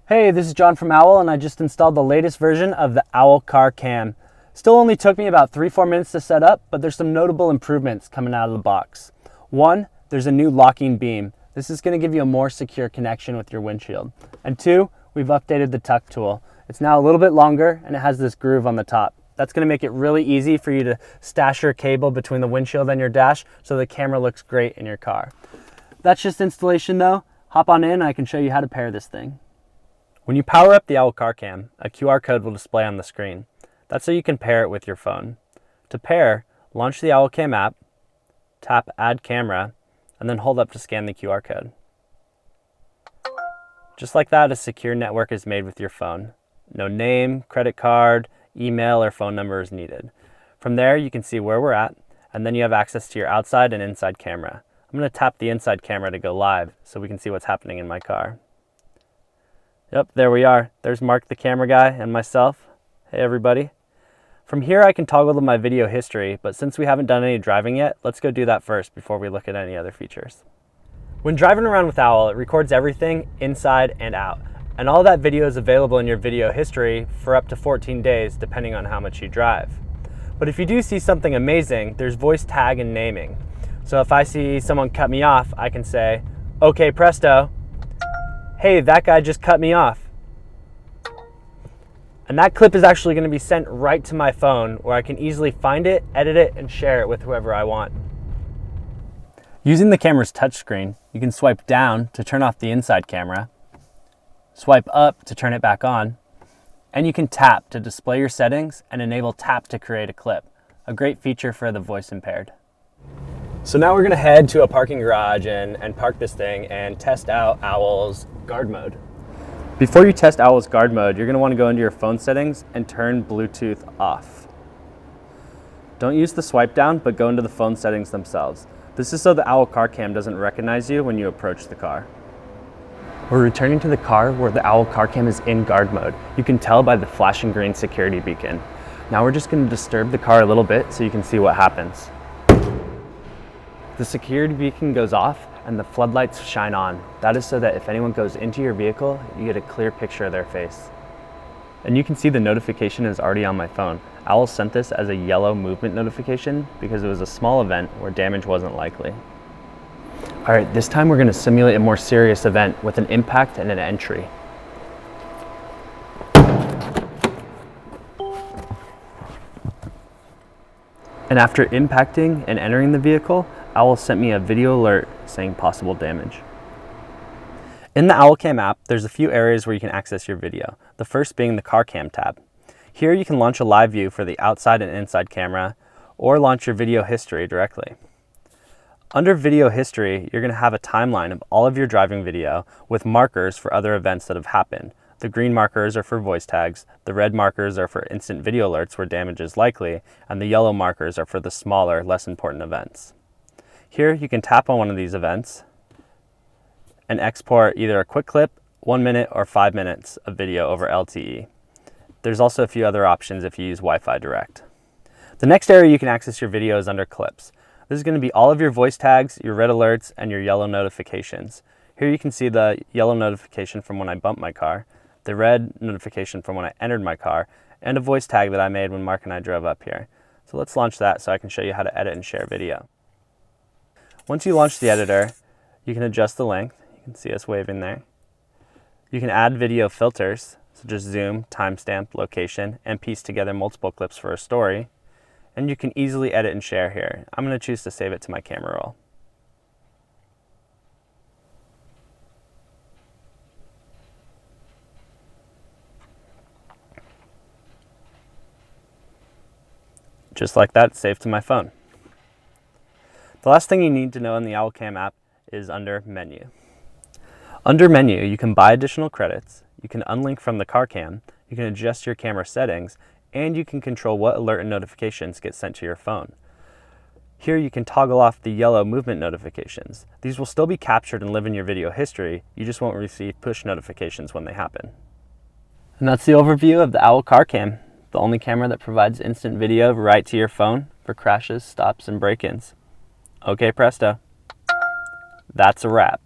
Hey, this is John from Owl, and I just installed the latest version of the Owl Car Cam. Still only took me about 3-4 minutes to set up, but there's some notable improvements coming out of the box. One, there's a new locking beam. This is going to give you a more secure connection with your windshield. And two, we've updated the tuck tool. It's now a little bit longer, and it has this groove on the top. That's going to make it really easy for you to stash your cable between the windshield and your dash so the camera looks great in your car. That's just installation though. Hop on in and I can show you how to pair this thing. When you power up the Owl Car Cam, a QR code will display on the screen. That's so you can pair it with your phone. To pair, launch the Owl Cam app, tap Add Camera, and then hold up to scan the QR code. Just like that, a secure network is made with your phone. No name, credit card, email, or phone number is needed. From there, you can see where we're at, and then you have access to your outside and inside camera. I'm going to tap the inside camera to go live so we can see what's happening in my car. Yep, there we are. There's Mark the camera guy and myself. Hey everybody. From here I can toggle to my video history, but since we haven't done any driving yet, let's go do that first before we look at any other features. When driving around with Owl, it records everything inside and out. And all that video is available in your video history for up to 14 days, depending on how much you drive. But if you do see something amazing, there's voice tag and naming. So if I see someone cut me off, I can say, "Okay, presto, hey, that guy just cut me off." And that clip is actually going to be sent right to my phone where I can easily find it, edit it, and share it with whoever I want. Using the camera's touchscreen, you can swipe down to turn off the inside camera, swipe up to turn it back on, and you can tap to display your settings and enable tap to create a clip. A great feature for the voice impaired. So now we're gonna head to a parking garage and park this thing and test out Owl's guard mode. Before you test Owl's guard mode, you're gonna wanna go into your phone settings and turn Bluetooth off. Don't use the swipe down, but go into the phone settings themselves. This is so the Owl Car Cam doesn't recognize you when you approach the car. We're returning to the car where the Owl Car Cam is in guard mode. You can tell by the flashing green security beacon. Now we're just gonna disturb the car a little bit so you can see what happens. The security beacon goes off and the floodlights shine on. That is so that if anyone goes into your vehicle, you get a clear picture of their face. And you can see the notification is already on my phone. Owl sent this as a yellow movement notification because it was a small event where damage wasn't likely. All right, this time we're gonna simulate a more serious event with an impact and an entry. And after impacting and entering the vehicle, Owl sent me a video alert saying possible damage. In the Owl Cam app, there's a few areas where you can access your video. The first being the Car Cam tab. Here you can launch a live view for the outside and inside camera, or launch your video history directly. Under video history, you're gonna have a timeline of all of your driving video with markers for other events that have happened. The green markers are for voice tags, the red markers are for instant video alerts where damage is likely, and the yellow markers are for the smaller, less important events. Here you can tap on one of these events and export either a quick clip, 1 minute, or 5 minutes of video over LTE. There's also a few other options if you use Wi-Fi Direct. The next area you can access your video is under Clips. This is going to be all of your voice tags, your red alerts, and your yellow notifications. Here you can see the yellow notification from when I bumped my car, the red notification from when I entered my car, and a voice tag that I made when Mark and I drove up here. So let's launch that so I can show you how to edit and share video. Once you launch the editor, you can adjust the length. You can see us waving there. You can add video filters, such as zoom, timestamp, location, and piece together multiple clips for a story. And you can easily edit and share here. I'm going to choose to save it to my camera roll. Just like that, it's saved to my phone. The last thing you need to know in the Owl Cam app is under Menu. Under Menu, you can buy additional credits, you can unlink from the Car Cam, you can adjust your camera settings, and you can control what alert and notifications get sent to your phone. Here you can toggle off the yellow movement notifications. These will still be captured and live in your video history, you just won't receive push notifications when they happen. And that's the overview of the Owl Car Cam, the only camera that provides instant video right to your phone for crashes, stops, and break-ins. Okay, presto. That's a wrap.